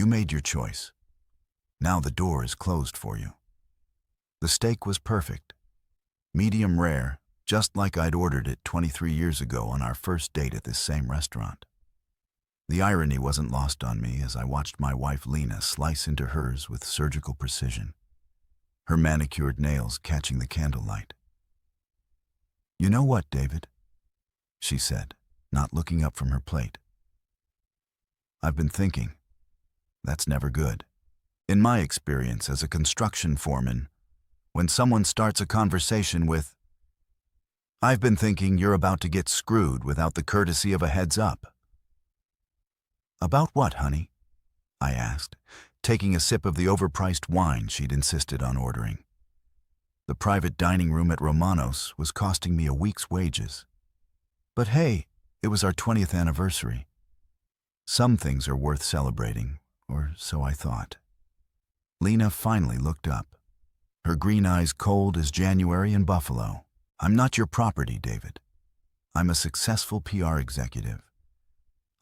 You made your choice. Now the door is closed for you. The steak was perfect. Medium rare, just like I'd ordered it 23 years ago on our first date at this same restaurant. The irony wasn't lost on me as I watched my wife Lena slice into hers with surgical precision, her manicured nails catching the candlelight. "You know what, David?" she said, not looking up from her plate. "I've been thinking. That's never good. In my experience as a construction foreman, when someone starts a conversation with, 'I've been thinking,' you're about to get screwed without the courtesy of a heads up." "About what, honey?" I asked, taking a sip of the overpriced wine she'd insisted on ordering. The private dining room at Romanos was costing me a week's wages. But hey, it was our 20th anniversary. Some things are worth celebrating, or so I thought. Lena finally looked up, her green eyes cold as January in Buffalo. "I'm not your property, David. I'm a successful PR executive.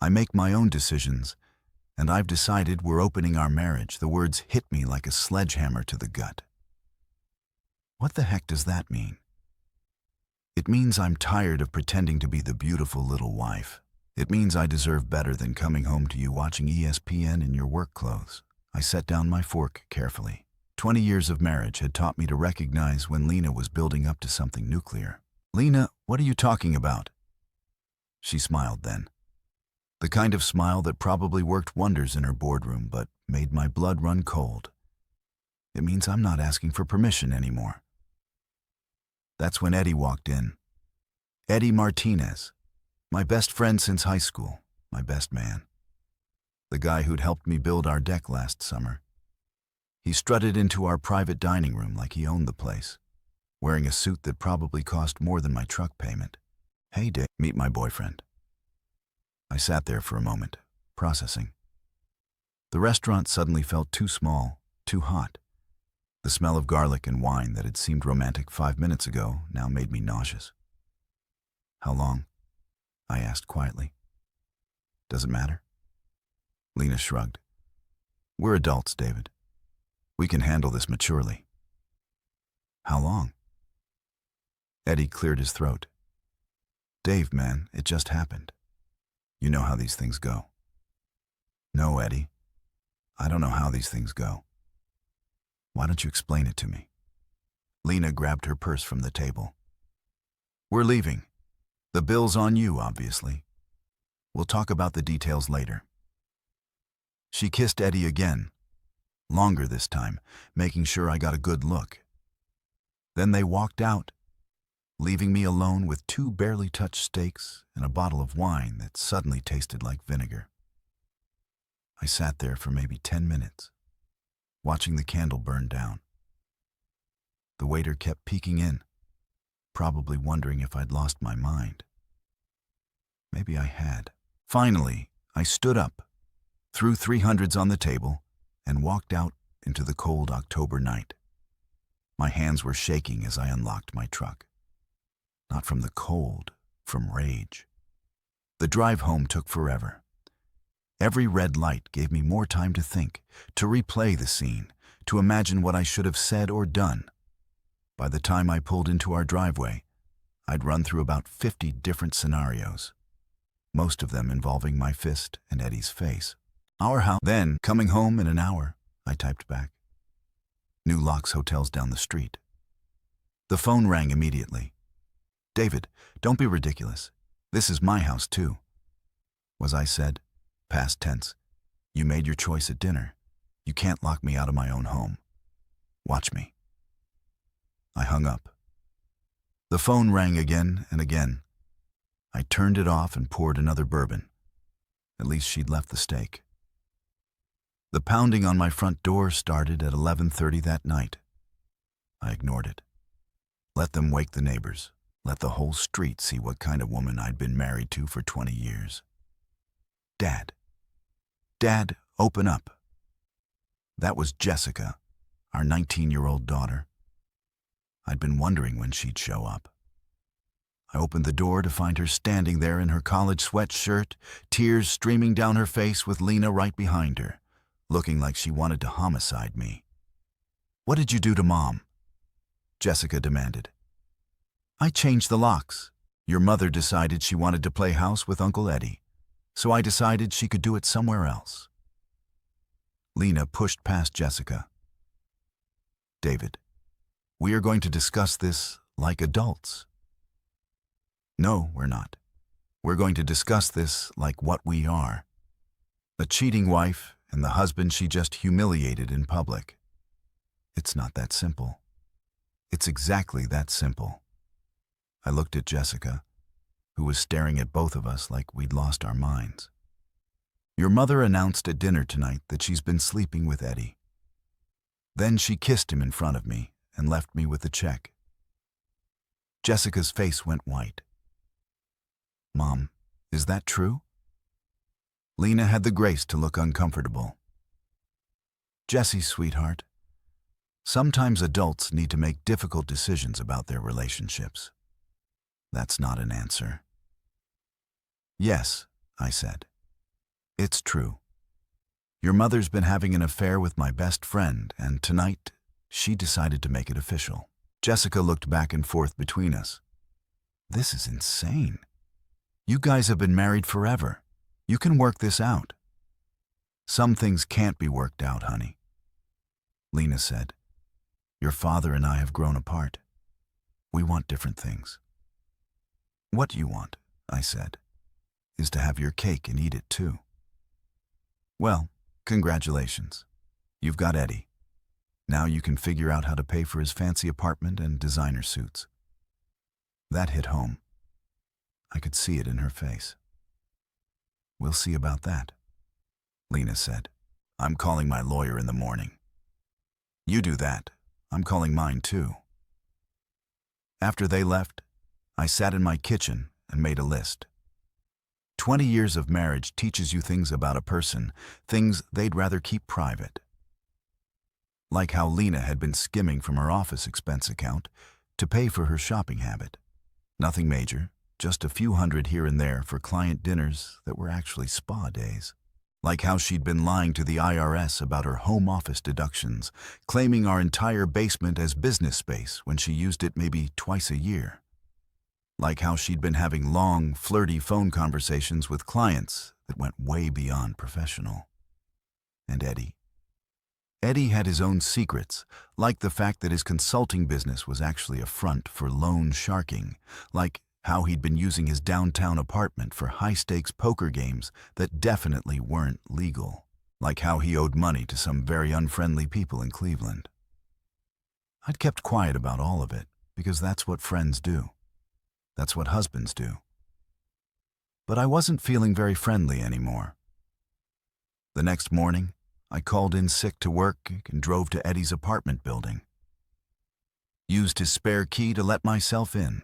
I make my own decisions, and I've decided we're opening our marriage." The words hit me like a sledgehammer to the gut. What the heck does that mean? It means I'm tired of pretending to be the beautiful little wife. It means I deserve better than coming home to you watching ESPN in your work clothes. I set down my fork carefully. 20 years of marriage had taught me to recognize when Lena was building up to something nuclear. "Lena, what are you talking about?" She smiled then. The kind of smile that probably worked wonders in her boardroom but made my blood run cold. It means I'm not asking for permission anymore. That's when Eddie walked in. Eddie Martinez, my best friend since high school, my best man. The guy who'd helped me build our deck last summer. He strutted into our private dining room like he owned the place, wearing a suit that probably cost more than my truck payment. "Hey, Dave, meet my boyfriend." I sat there for a moment, processing. The restaurant suddenly felt too small, too hot. The smell of garlic and wine that had seemed romantic 5 minutes ago now made me nauseous. "How long?" I asked quietly. "Does it matter?" Lena shrugged. "We're adults, David. We can handle this maturely." "How long?" Eddie cleared his throat. "Dave, man, it just happened. You know how these things go." "No, Eddie. I don't know how these things go." "Why don't you explain it to me?" Lena grabbed her purse from the table. "We're leaving. The bill's on you, obviously. We'll talk about the details later." She kissed Eddie again, longer this time, making sure I got a good look. Then they walked out, leaving me alone with 2 barely touched steaks and a bottle of wine that suddenly tasted like vinegar. I sat there for maybe 10 minutes, watching the candle burn down. The waiter kept peeking in, probably wondering if I'd lost my mind. Maybe I had. Finally, I stood up, threw 300s on the table, and walked out into the cold October night. My hands were shaking as I unlocked my truck. Not from the cold, from rage. The drive home took forever. Every red light gave me more time to think, to replay the scene, to imagine what I should have said or done. By the time I pulled into our driveway, I'd run through about 50 different scenarios, most of them involving my fist and Eddie's face. "Our house, then, coming home in an hour," I typed back. New Locks Hotels down the street. The phone rang immediately. "David, don't be ridiculous. This is my house, too." Was I said, past tense. "You made your choice at dinner. You can't lock me out of my own home. Watch me." I hung up. The phone rang again and again. I turned it off and poured another bourbon. At least she'd left the steak. The pounding on my front door started at 11:30 that night. I ignored it. Let them wake the neighbors. Let the whole street see what kind of woman I'd been married to for 20 years. "Dad. Dad, open up." That was Jessica, our 19-year-old daughter. I'd been wondering when she'd show up. I opened the door to find her standing there in her college sweatshirt, tears streaming down her face with Lena right behind her, looking like she wanted to homicide me. "What did you do to Mom?" Jessica demanded. "I changed the locks. Your mother decided she wanted to play house with Uncle Eddie, so I decided she could do it somewhere else." Lena pushed past Jessica. "David, we are going to discuss this like adults." "No, we're not. We're going to discuss this like what we are. A cheating wife and the husband she just humiliated in public. It's not that simple." "It's exactly that simple." I looked at Jessica, who was staring at both of us like we'd lost our minds. "Your mother announced at dinner tonight that she's been sleeping with Eddie. Then she kissed him in front of me and left me with the check." Jessica's face went white. "Mom, is that true?" Lena had the grace to look uncomfortable. "Jessie, sweetheart, sometimes adults need to make difficult decisions about their relationships. That's not an answer." "Yes," I said. "It's true. Your mother's been having an affair with my best friend, and tonight she decided to make it official." Jessica looked back and forth between us. "This is insane. You guys have been married forever. You can work this out." "Some things can't be worked out, honey," Lena said. "Your father and I have grown apart. We want different things." "What you want," I said, "is to have your cake and eat it too." "Well, congratulations. You've got Eddie. Now you can figure out how to pay for his fancy apartment and designer suits." That hit home. I could see it in her face. "We'll see about that," Lena said. "I'm calling my lawyer in the morning." "You do that. I'm calling mine too." After they left, I sat in my kitchen and made a list. 20 years of marriage teaches you things about a person, things they'd rather keep private. Like how Lena had been skimming from her office expense account to pay for her shopping habit. Nothing major, just a few hundred here and there for client dinners that were actually spa days. Like how she'd been lying to the IRS about her home office deductions, claiming our entire basement as business space when she used it maybe twice a year. Like how she'd been having long, flirty phone conversations with clients that went way beyond professional. And Eddie. Eddie had his own secrets, like the fact that his consulting business was actually a front for loan sharking, like how he'd been using his downtown apartment for high-stakes poker games that definitely weren't legal, like how he owed money to some very unfriendly people in Cleveland. I'd kept quiet about all of it because that's what friends do. That's what husbands do. But I wasn't feeling very friendly anymore. The next morning, I called in sick to work and drove to Eddie's apartment building. Used his spare key to let myself in.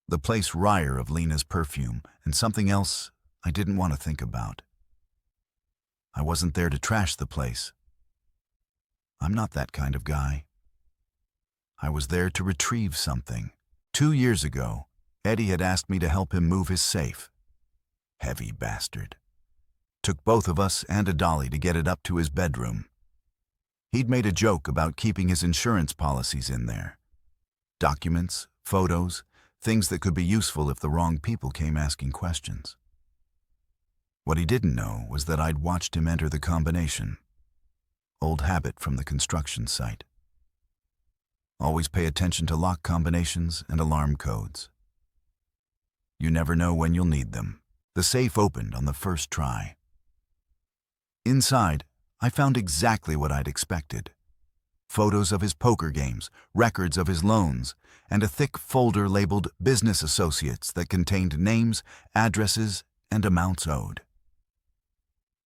The place reeked of Lena's perfume and something else I didn't want to think about. I wasn't there to trash the place. I'm not that kind of guy. I was there to retrieve something. 2 years ago, Eddie had asked me to help him move his safe. Heavy bastard. Took both of us and a dolly to get it up to his bedroom. He'd made a joke about keeping his insurance policies in there. Documents, photos, things that could be useful if the wrong people came asking questions. What he didn't know was that I'd watched him enter the combination. Old habit from the construction site. Always pay attention to lock combinations and alarm codes. You never know when you'll need them. The safe opened on the first try. Inside, I found exactly what I'd expected. Photos of his poker games, records of his loans, and a thick folder labeled Business Associates that contained names, addresses, and amounts owed.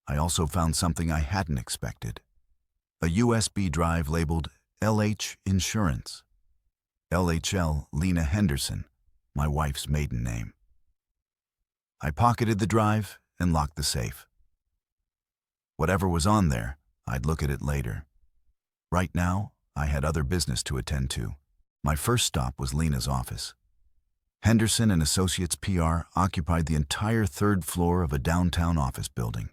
I also found something I hadn't expected. A USB drive labeled LH Insurance. LHL Lena Henderson, my wife's maiden name. I pocketed the drive and locked the safe. Whatever was on there, I'd look at it later. Right now, I had other business to attend to. My first stop was Lena's office. Henderson and Associates PR occupied the entire third floor of a downtown office building.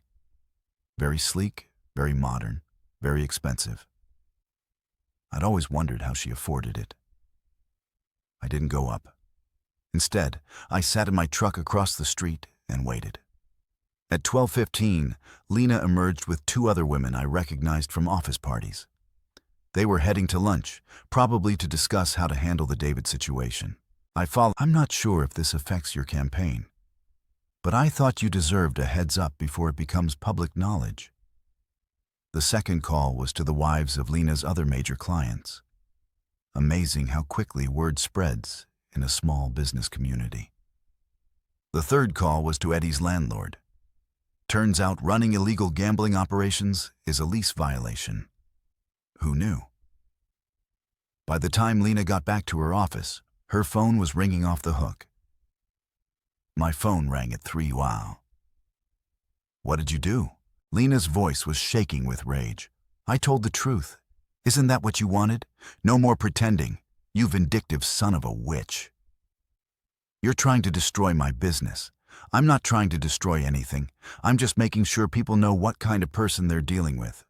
Very sleek, very modern, very expensive. I'd always wondered how she afforded it. I didn't go up. Instead, I sat in my truck across the street and waited. At 12:15, Lena emerged with two other women I recognized from office parties. They were heading to lunch, probably to discuss how to handle the David situation. I'm not sure if this affects your campaign, but I thought you deserved a heads up before it becomes public knowledge. The second call was to the wives of Lena's other major clients. Amazing how quickly word spreads in a small business community. The third call was to Eddie's landlord. Turns out running illegal gambling operations is a lease violation. Who knew? By the time Lena got back to her office, her phone was ringing off the hook. My phone rang at 3. Wow. What did you do? Lena's voice was shaking with rage. I told the truth. Isn't that what you wanted? No more pretending, you vindictive son of a witch. You're trying to destroy my business. I'm not trying to destroy anything. I'm just making sure people know what kind of person they're dealing with.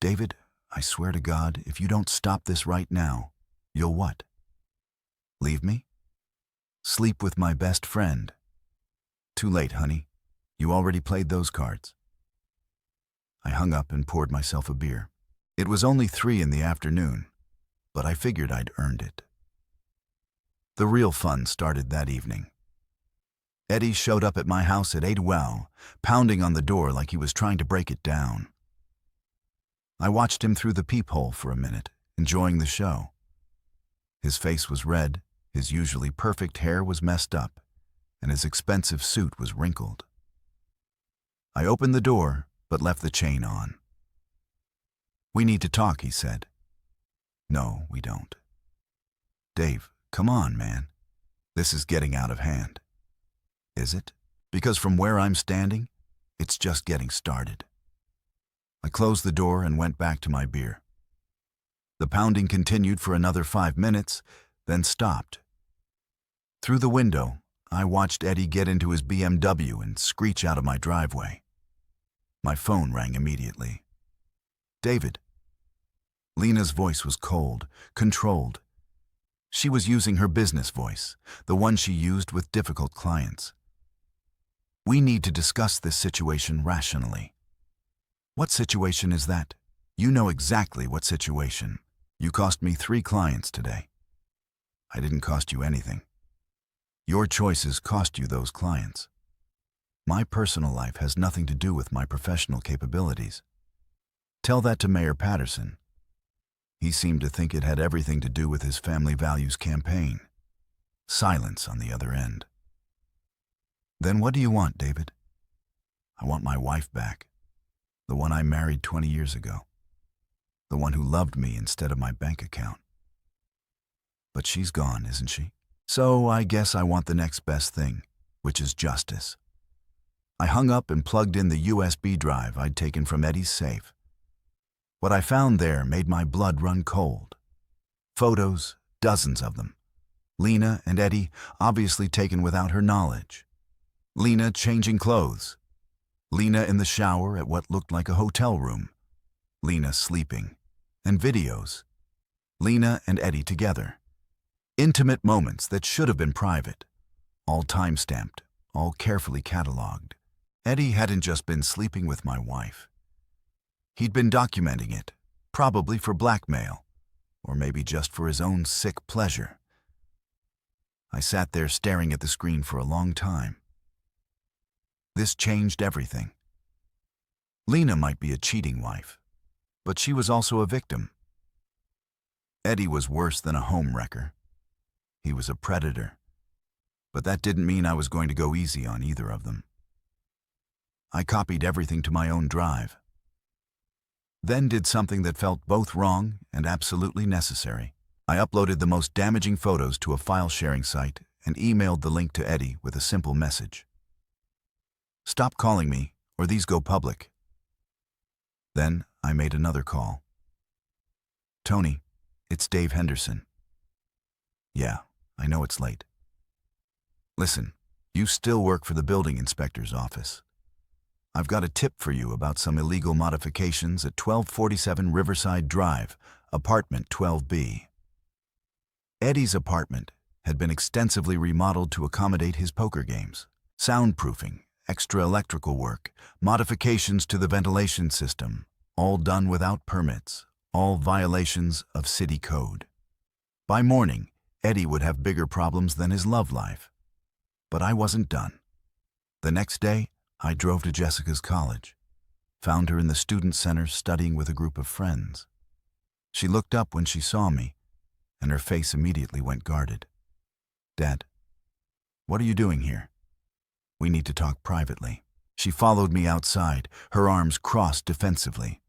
David, I swear to God, if you don't stop this right now, you'll what? Leave me? Sleep with my best friend? Too late, honey. You already played those cards. I hung up and poured myself a beer. It was only 3 in the afternoon, but I figured I'd earned it. The real fun started that evening. Eddie showed up at my house at 8, pounding on the door like he was trying to break it down. I watched him through the peephole for a minute, enjoying the show. His face was red, his usually perfect hair was messed up, and his expensive suit was wrinkled. I opened the door, but left the chain on. We need to talk, he said. No, we don't. Dave, come on, man. This is getting out of hand. Is it? Because from where I'm standing, it's just getting started. I closed the door and went back to my beer. The pounding continued for another 5 minutes, then stopped. Through the window, I watched Eddie get into his BMW and screech out of my driveway. My phone rang immediately. David. Lena's voice was cold, controlled. She was using her business voice, the one she used with difficult clients. We need to discuss this situation rationally. What situation is that? You know exactly what situation. You cost me 3 clients today. I didn't cost you anything. Your choices cost you those clients. My personal life has nothing to do with my professional capabilities. Tell that to Mayor Patterson. He seemed to think it had everything to do with his family values campaign. Silence on the other end. Then what do you want, David? I want my wife back. The one I married 20 years ago. The one who loved me instead of my bank account. But she's gone, isn't she? So I guess I want the next best thing, which is justice. I hung up and plugged in the USB drive I'd taken from Eddie's safe. What I found there made my blood run cold. Photos, dozens of them. Lena and Eddie obviously taken without her knowledge. Lena changing clothes. Lena in the shower at what looked like a hotel room. Lena sleeping. And videos. Lena and Eddie together. Intimate moments that should have been private. All time-stamped, all carefully cataloged. Eddie hadn't just been sleeping with my wife. He'd been documenting it, probably for blackmail, or maybe just for his own sick pleasure. I sat there staring at the screen for a long time. This changed everything. Lena might be a cheating wife, but she was also a victim. Eddie was worse than a home wrecker. He was a predator. But that didn't mean I was going to go easy on either of them. I copied everything to my own drive. Then did something that felt both wrong and absolutely necessary. I uploaded the most damaging photos to a file-sharing site and emailed the link to Eddie with a simple message. Stop calling me, or these go public. Then I made another call. Tony, it's Dave Henderson. Yeah, I know it's late. Listen, you still work for the building inspector's office. I've got a tip for you about some illegal modifications at 1247 Riverside Drive, apartment 12B. Eddie's apartment had been extensively remodeled to accommodate his poker games. Soundproofing, extra electrical work, modifications to the ventilation system, all done without permits, all violations of city code. By morning, Eddie would have bigger problems than his love life. But I wasn't done. The next day, I drove to Jessica's college, found her in the student center studying with a group of friends. She looked up when she saw me, and her face immediately went guarded. "Dad, what are you doing here? We need to talk privately." She followed me outside, her arms crossed defensively.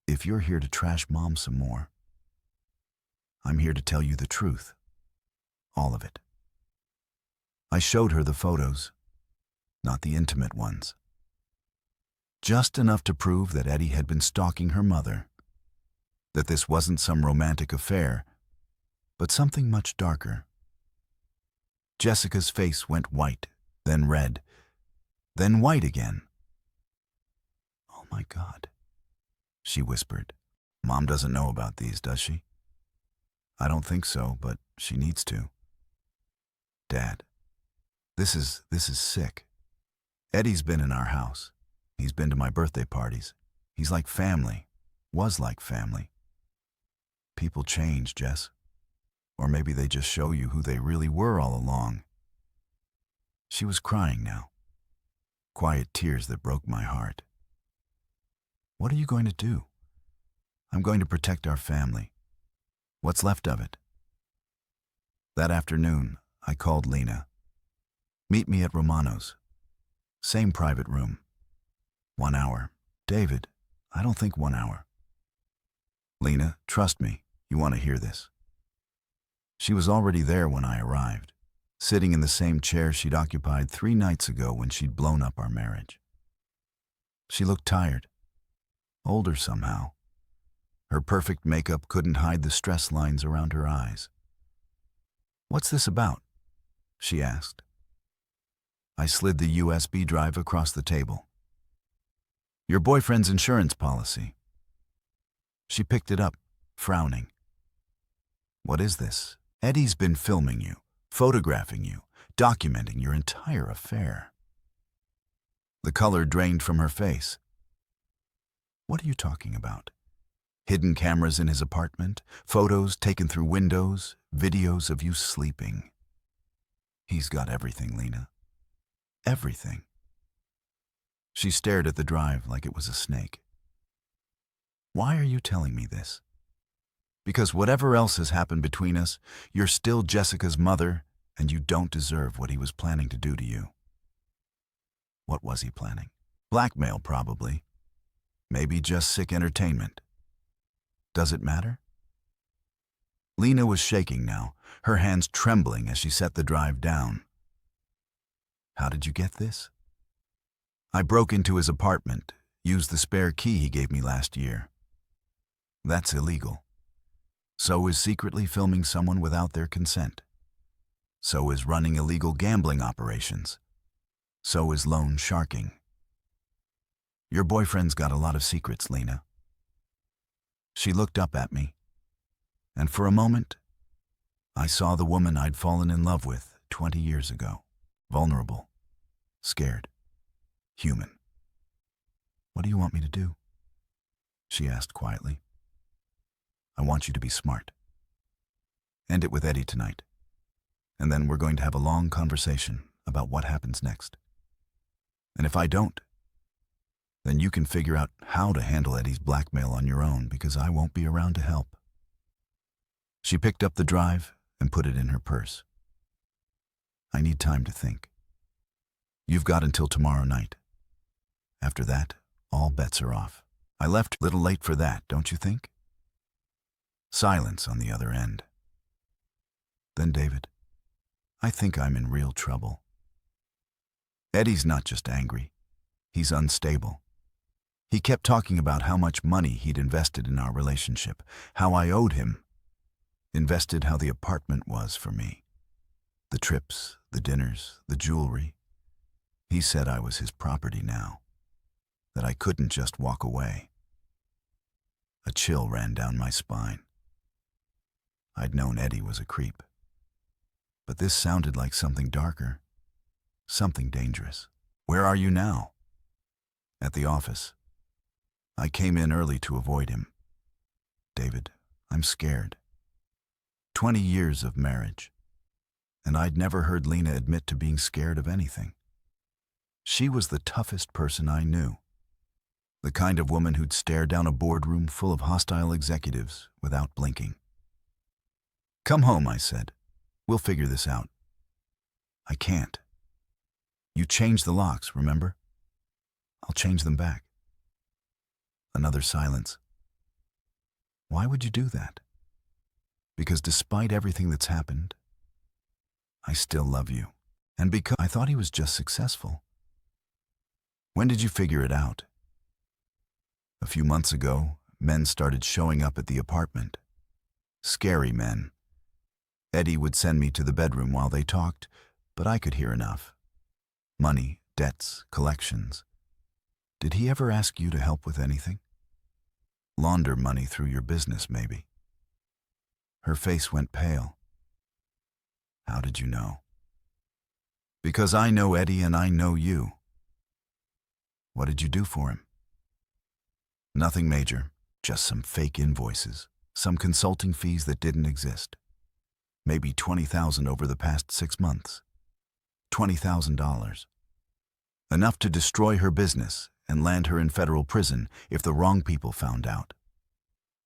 "If you're here to trash Mom some more, I'm here to tell you the truth. All of it." I showed her the photos, not the intimate ones. Just enough to prove that Eddie had been stalking her mother, that this wasn't some romantic affair, but something much darker. Jessica's face went white, then red, then white again. "Oh my God," she whispered. "Mom doesn't know about these, does she?" "I don't think so, but she needs to." "Dad, this is sick. Eddie's been in our house. He's been to my birthday parties. He's like family, was like family. People change, Jess. Or maybe they just show you who they really were all along." She was crying now, quiet tears that broke my heart. "What are you going to do?" "I'm going to protect our family. What's left of it." That afternoon, I called Lena. "Meet me at Romano's. Same private room. 1 hour. David, I don't think 1 hour." "Lena, trust me. You want to hear this." She was already there when I arrived, sitting in the same chair she'd occupied 3 nights ago when she'd blown up our marriage. She looked tired, older somehow. Her perfect makeup couldn't hide the stress lines around her eyes. "What's this about?" she asked. I slid the USB drive across the table. "Your boyfriend's insurance policy." She picked it up, frowning. "What is this?" "Eddie's been filming you, photographing you, documenting your entire affair." The color drained from her face. "What are you talking about? Hidden cameras in his apartment, photos taken through windows, videos of you sleeping." "He's got everything, Lena. Everything." She stared at the drive like it was a snake. "Why are you telling me this?" "Because whatever else has happened between us, you're still Jessica's mother, and you don't deserve what he was planning to do to you." What was he planning? Blackmail, probably. Maybe just sick entertainment. Does it matter? Lena was shaking now, her hands trembling as she set the drive down. "How did you get this?" "I broke into his apartment, used the spare key he gave me last year." That's illegal. So is secretly filming someone without their consent. So is running illegal gambling operations. So is loan sharking. Your boyfriend's got a lot of secrets, Lena. She looked up at me, and for a moment, I saw the woman I'd fallen in love with 20 years ago. Vulnerable, scared, human. "What do you want me to do?" she asked quietly. "I want you to be smart. End it with Eddie tonight. And then we're going to have a long conversation about what happens next. And if I don't, then you can figure out how to handle Eddie's blackmail on your own, because I won't be around to help." She picked up the drive and put it in her purse. "I need time to think. You've got until tomorrow night. After that, all bets are off." I left a little late for that, don't you think? Silence on the other end. "Then, David, I think I'm in real trouble." Eddie's not just angry. He's unstable. He kept talking about how much money he'd invested in our relationship, how I owed him. Invested how the apartment was for me. The trips, the dinners, the jewelry. He said I was his property now, that I couldn't just walk away. A chill ran down my spine. I'd known Eddie was a creep, but this sounded like something darker, something dangerous. Where are you now? At the office. I came in early to avoid him. David, I'm scared. 20 years of marriage, and I'd never heard Lena admit to being scared of anything. She was the toughest person I knew, the kind of woman who'd stare down a boardroom full of hostile executives without blinking. Come home, I said. We'll figure this out. I can't. You changed the locks, remember? I'll change them back. Another silence. Why would you do that? Because despite everything that's happened, I still love you. And because I thought he was just successful. When did you figure it out? A few months ago, men started showing up at the apartment. Scary men. Eddie would send me to the bedroom while they talked, but I could hear enough. Money, debts, collections. Did he ever ask you to help with anything? Launder money through your business, maybe. Her face went pale. How did you know? Because I know Eddie and I know you. What did you do for him? Nothing major, just some fake invoices, some consulting fees that didn't exist. Maybe $20,000 over the past 6 months. $20,000. Enough to destroy her business and land her in federal prison if the wrong people found out.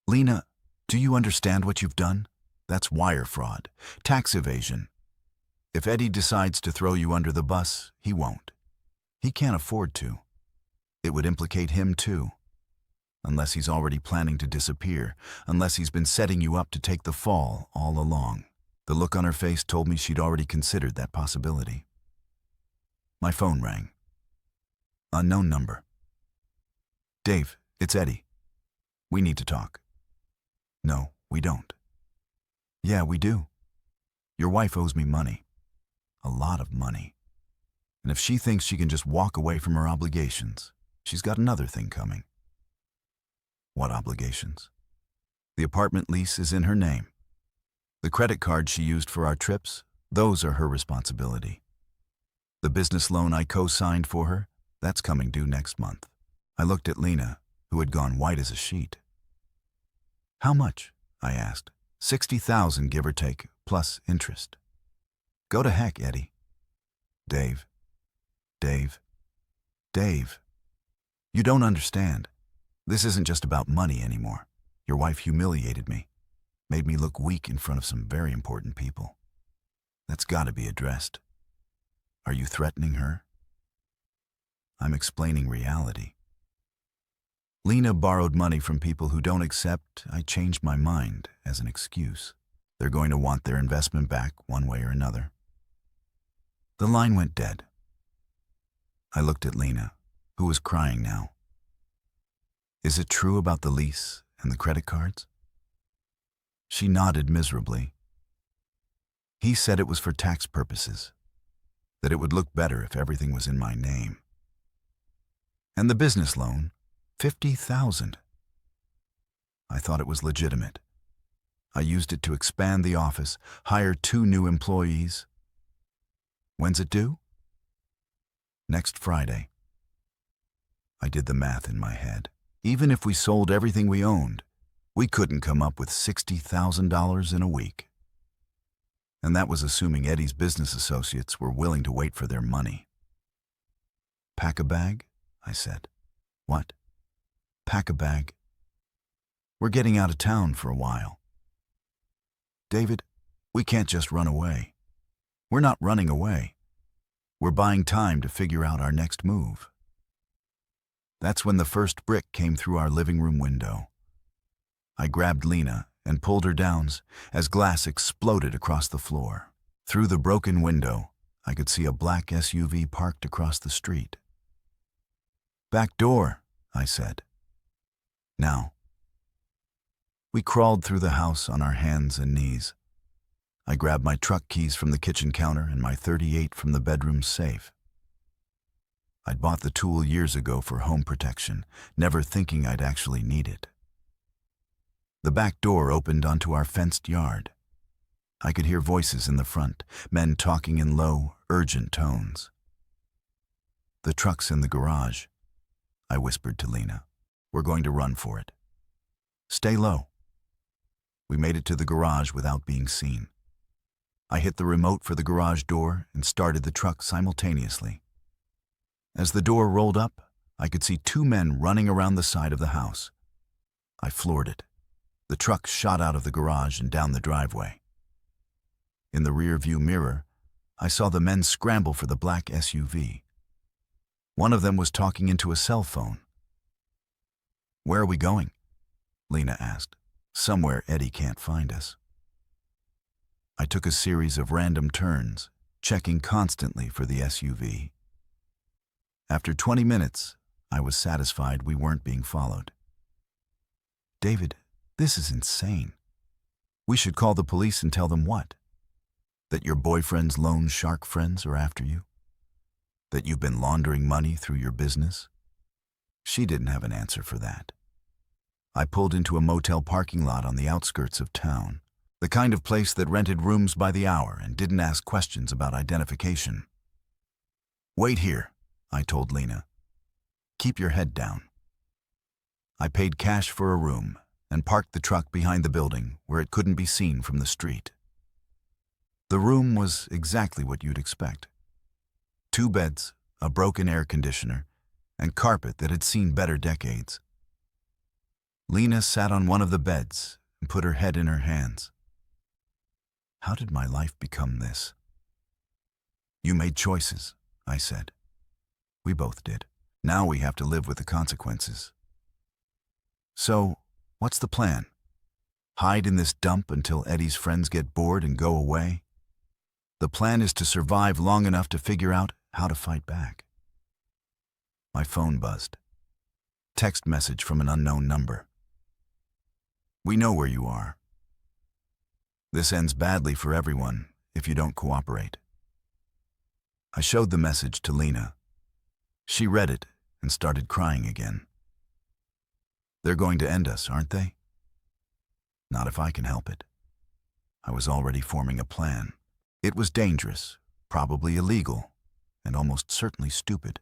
Lena, do you understand what you've done? That's wire fraud, tax evasion. If Eddie decides to throw you under the bus, he won't. He can't afford to. It would implicate him too. Unless he's already planning to disappear, unless he's been setting you up to take the fall all along. The look on her face told me she'd already considered that possibility. My phone rang. Unknown number. Dave, it's Eddie. We need to talk. No, we don't. Yeah, we do. Your wife owes me money. A lot of money. And if she thinks she can just walk away from her obligations, she's got another thing coming. What obligations? The apartment lease is in her name. The credit card she used for our trips, those are her responsibility. The business loan I co-signed for her, that's coming due next month. I looked at Lena, who had gone white as a sheet. How much? I asked. 60,000, give or take, plus interest. Go to heck, Eddie. Dave. You don't understand. This isn't just about money anymore. Your wife humiliated me, made me look weak in front of some very important people. That's got to be addressed. Are you threatening her? I'm explaining reality. Lena borrowed money from people who don't accept I changed my mind as an excuse. They're going to want their investment back one way or another. The line went dead. I looked at Lena, who was crying now. Is it true about the lease and the credit cards? She nodded miserably. He said it was for tax purposes, that it would look better if everything was in my name. And the business loan, $50,000. I thought it was legitimate. I used it to expand the office, hire 2 new employees. When's it due? Next Friday. I did the math in my head. Even if we sold everything we owned, we couldn't come up with $60,000 in a week. And that was assuming Eddie's business associates were willing to wait for their money. Pack a bag? I said. What? Pack a bag. We're getting out of town for a while. David, we can't just run away. We're not running away. We're buying time to figure out our next move. That's when the first brick came through our living room window. I grabbed Lena and pulled her down as glass exploded across the floor. Through the broken window, I could see a black SUV parked across the street. Back door, I said. Now. We crawled through the house on our hands and knees. I grabbed my truck keys from the kitchen counter and my .38 from the bedroom safe. I'd bought the tool years ago for home protection, never thinking I'd actually need it. The back door opened onto our fenced yard. I could hear voices in the front, men talking in low, urgent tones. "The truck's in the garage," I whispered to Lena. "We're going to run for it. Stay low." We made it to the garage without being seen. I hit the remote for the garage door and started the truck simultaneously. As the door rolled up, I could see two men running around the side of the house. I floored it. The truck shot out of the garage and down the driveway. In the rear-view mirror, I saw the men scramble for the black SUV. One of them was talking into a cell phone. "Where are we going?" Lena asked. "Somewhere Eddie can't find us." I took a series of random turns, checking constantly for the SUV. After 20 minutes, I was satisfied we weren't being followed. "David, this is insane. We should call the police and tell them what? That your boyfriend's loan shark friends are after you? That you've been laundering money through your business?" She didn't have an answer for that. I pulled into a motel parking lot on the outskirts of town, the kind of place that rented rooms by the hour and didn't ask questions about identification. "Wait here," I told Lena. "Keep your head down." I paid cash for a room and parked the truck behind the building where it couldn't be seen from the street. The room was exactly what you'd expect. 2 beds, a broken air conditioner, and carpet that had seen better decades. Lena sat on one of the beds and put her head in her hands. How did my life become this? "You made choices," I said. "We both did. Now we have to live with the consequences." "So, what's the plan? Hide in this dump until Eddie's friends get bored and go away?" "The plan is to survive long enough to figure out how to fight back." My phone buzzed. Text message from an unknown number. "We know where you are. This ends badly for everyone if you don't cooperate." I showed the message to Lena. She read it and started crying again. "They're going to end us, aren't they?" "Not if I can help it." I was already forming a plan. It was dangerous, probably illegal, and almost certainly stupid.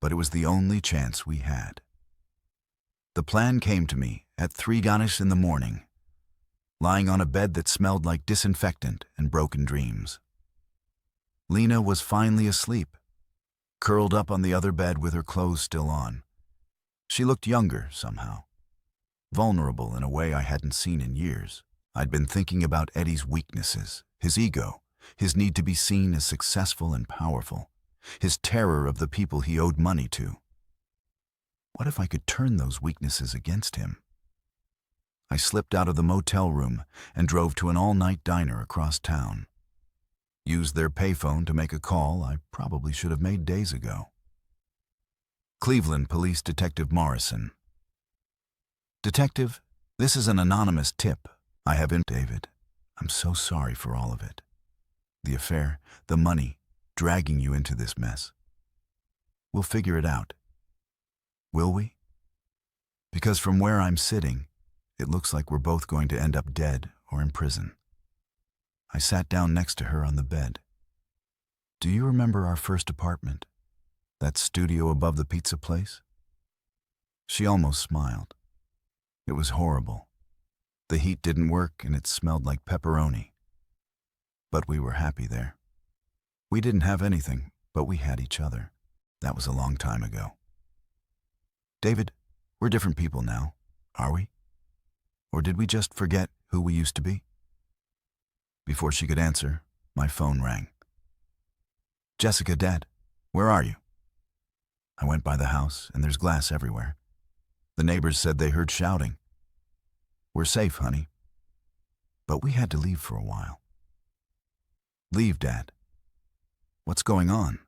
But it was the only chance we had. The plan came to me at 3 in the morning, lying on a bed that smelled like disinfectant and broken dreams. Lena was finally asleep, curled up on the other bed with her clothes still on. She looked younger somehow, vulnerable in a way I hadn't seen in years. I'd been thinking about Eddie's weaknesses, his ego, his need to be seen as successful and powerful, his terror of the people he owed money to. What if I could turn those weaknesses against him? I slipped out of the motel room and drove to an all-night diner across town. Used their payphone to make a call I probably should have made days ago. Cleveland Police Detective Morrison. "Detective, this is an anonymous tip. I have in David. I'm so sorry for all of it. The affair, the money, dragging you into this mess. We'll figure it out. Will we? Because from where I'm sitting, it looks like we're both going to end up dead or in prison." I sat down next to her on the bed. "Do you remember our first apartment? That studio above the pizza place?" She almost smiled. It was horrible. The heat didn't work and it smelled like pepperoni. But we were happy there. We didn't have anything, but we had each other. That was a long time ago. "David, we're different people now, are we? Or did we just forget who we used to be?" Before she could answer, my phone rang. "Jessica, Dad, where are you?" I went by the house and there's glass everywhere. The neighbors said they heard shouting. "We're safe, honey." But we had to leave for a while. "Leave, Dad? What's going on?"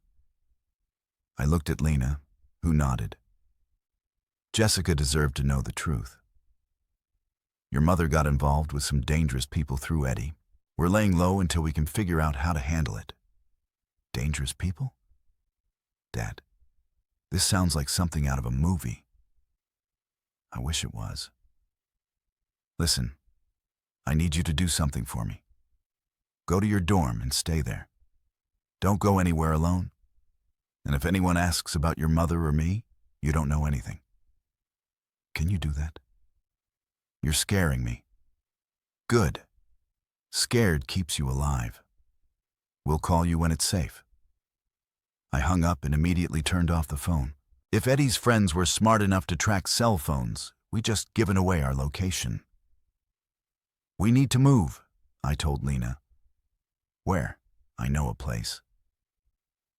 I looked at Lena, who nodded. Jessica deserved to know the truth. "Your mother got involved with some dangerous people through Eddie. We're laying low until we can figure out how to handle it." "Dangerous people?" Dad, this sounds like something out of a movie. I wish it was. Listen, I need you to do something for me. Go to your dorm and stay there. Don't go anywhere alone. And if anyone asks about your mother or me, you don't know anything. Can you do that? You're scaring me. Good. Scared keeps you alive. We'll call you when it's safe. I hung up and immediately turned off the phone. If Eddie's friends were smart enough to track cell phones, we'd just given away our location. We need to move, I told Lena. Where? I know a place.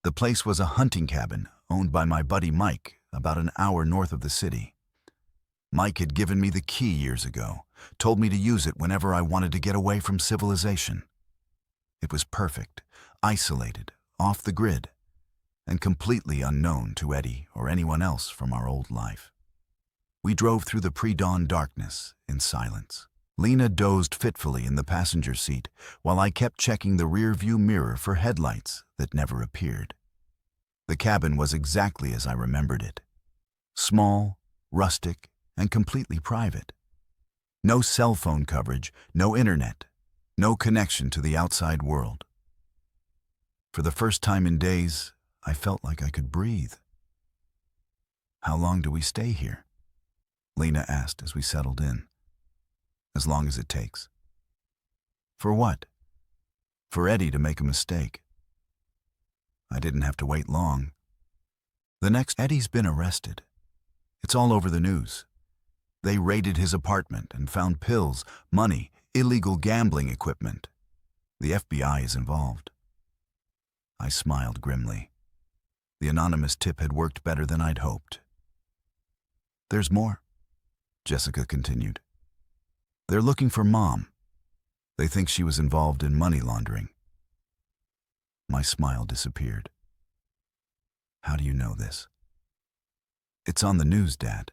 The place was a hunting cabin owned by my buddy Mike, about an hour north of the city. Mike had given me the key years ago, told me to use it whenever I wanted to get away from civilization. It was perfect, isolated, off the grid, and completely unknown to Eddie or anyone else from our old life. We drove through the pre-dawn darkness in silence. Lena dozed fitfully in the passenger seat while I kept checking the rear-view mirror for headlights that never appeared. The cabin was exactly as I remembered it. Small, rustic, and completely private. No cell phone coverage, no internet, no connection to the outside world. For the first time in days, I felt like I could breathe. How long do we stay here? Lena asked as we settled in. As long as it takes. For what? For Eddie to make a mistake. I didn't have to wait long. Eddie's been arrested. It's all over the news. They raided his apartment and found pills, money, illegal gambling equipment. The FBI is involved. I smiled grimly. The anonymous tip had worked better than I'd hoped. There's more, Jessica continued. They're looking for Mom. They think she was involved in money laundering. My smile disappeared. How do you know this? It's on the news, Dad.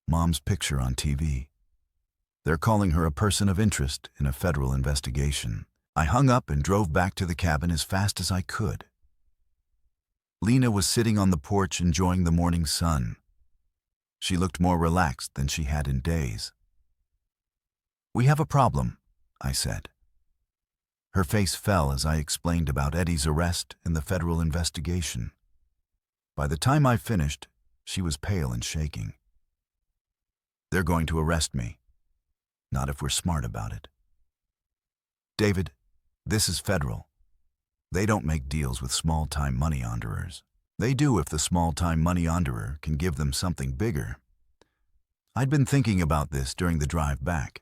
Mom's picture on TV. They're calling her a person of interest in a federal investigation. I hung up and drove back to the cabin as fast as I could. Lena was sitting on the porch enjoying the morning sun. She looked more relaxed than she had in days. We have a problem, I said. Her face fell as I explained about Eddie's arrest and the federal investigation. By the time I finished, she was pale and shaking. They're going to arrest me. Not if we're smart about it. David, this is federal. They don't make deals with small-time money launderers. They do if the small-time money launderer can give them something bigger. I'd been thinking about this during the drive back.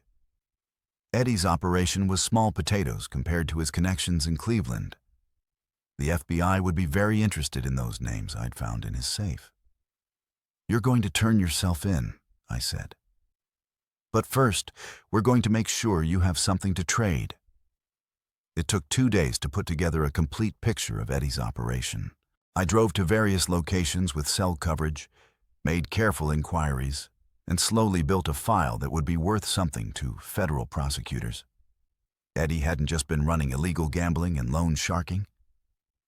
Eddie's operation was small potatoes compared to his connections in Cleveland. The FBI would be very interested in those names I'd found in his safe. You're going to turn yourself in, I said. But first, we're going to make sure you have something to trade. It took 2 days to put together a complete picture of Eddie's operation. I drove to various locations with cell coverage, made careful inquiries, and slowly built a file that would be worth something to federal prosecutors. Eddie hadn't just been running illegal gambling and loan sharking.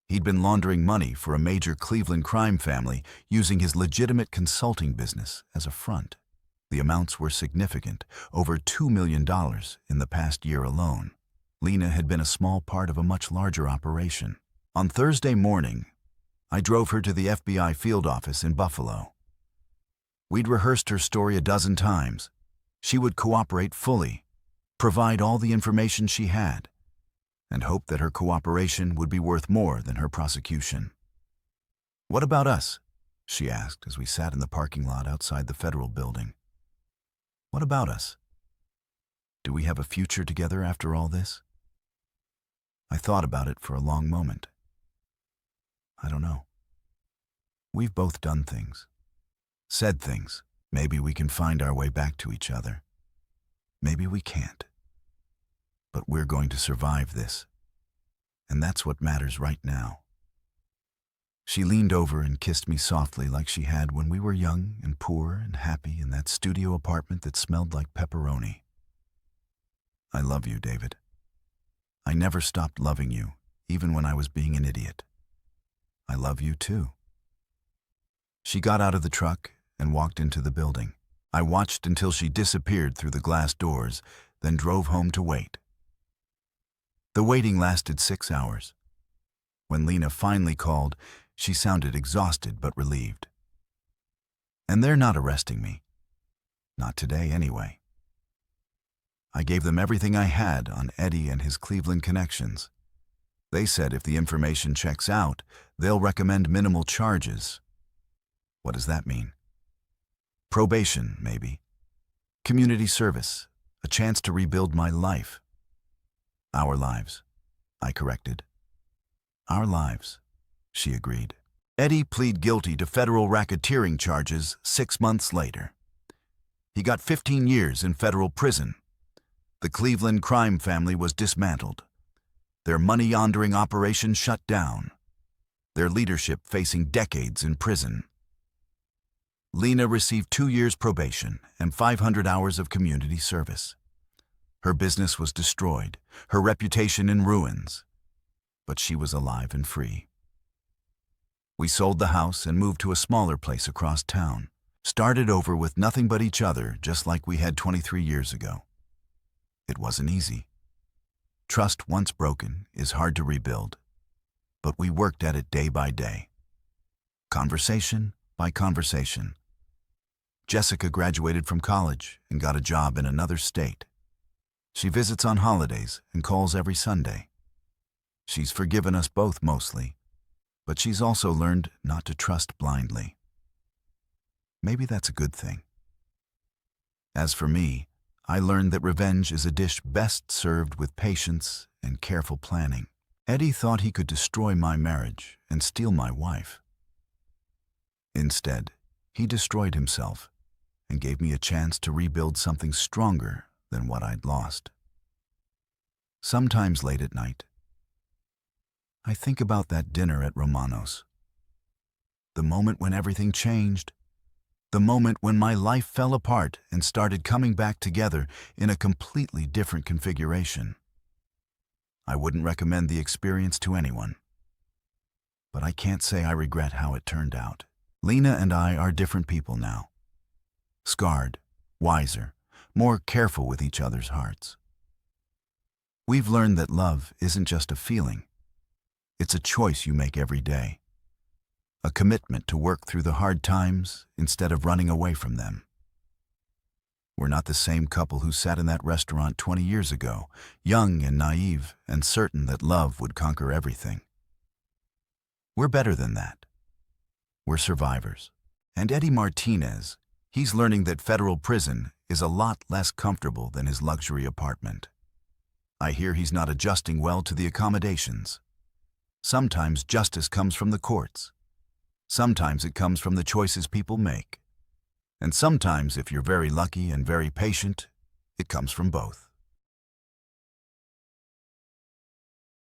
He'd been laundering money for a major Cleveland crime family using his legitimate consulting business as a front. The amounts were significant, over $2 million in the past year alone. Lena had been a small part of a much larger operation. On Thursday morning, I drove her to the FBI field office in Buffalo. We'd rehearsed her story a dozen times. She would cooperate fully, provide all the information she had, and hope that her cooperation would be worth more than her prosecution. What about us? She asked as we sat in the parking lot outside the federal building. What about us? Do we have a future together after all this? I thought about it for a long moment. I don't know. We've both done things. Said things. Maybe we can find our way back to each other. Maybe we can't. But we're going to survive this. And that's what matters right now. She leaned over and kissed me softly like she had when we were young and poor and happy in that studio apartment that smelled like pepperoni. I love you, David. I never stopped loving you, even when I was being an idiot. I love you too. She got out of the truck and walked into the building. I watched until she disappeared through the glass doors, then drove home to wait. The waiting lasted 6 hours. When Lena finally called, she sounded exhausted but relieved. And they're not arresting me. Not today, anyway. I gave them everything I had on Eddie and his Cleveland connections. They said if the information checks out, they'll recommend minimal charges. What does that mean? Probation, maybe. Community service, a chance to rebuild my life. Our lives, I corrected. Our lives, she agreed. Eddie pleaded guilty to federal racketeering charges 6 months later. He got 15 years in federal prison. The Cleveland crime family was dismantled. Their money-laundering operation shut down. Their leadership facing decades in prison. Lena received 2 years probation and 500 hours of community service. Her business was destroyed, her reputation in ruins. But she was alive and free. We sold the house and moved to a smaller place across town. Started over with nothing but each other, just like we had 23 years ago. It wasn't easy. Trust once broken is hard to rebuild, but we worked at it day by day. Conversation by conversation. Jessica graduated from college and got a job in another state. She visits on holidays and calls every Sunday. She's forgiven us both mostly, but she's also learned not to trust blindly. Maybe that's a good thing. As for me, I learned that revenge is a dish best served with patience and careful planning. Eddie thought he could destroy my marriage and steal my wife. Instead, he destroyed himself and gave me a chance to rebuild something stronger than what I'd lost. Sometimes late at night, I think about that dinner at Romano's. The moment when everything changed. The moment when my life fell apart and started coming back together in a completely different configuration. I wouldn't recommend the experience to anyone. But I can't say I regret how it turned out. Lena and I are different people now. Scarred, wiser, more careful with each other's hearts. We've learned that love isn't just a feeling. It's a choice you make every day. A commitment to work through the hard times instead of running away from them. We're not the same couple who sat in that restaurant 20 years ago, young and naive and certain that love would conquer everything. We're better than that. We're survivors. And Eddie Martinez, he's learning that federal prison is a lot less comfortable than his luxury apartment. I hear he's not adjusting well to the accommodations. Sometimes justice comes from the courts. Sometimes it comes from the choices people make. And sometimes, if you're very lucky and very patient, it comes from both.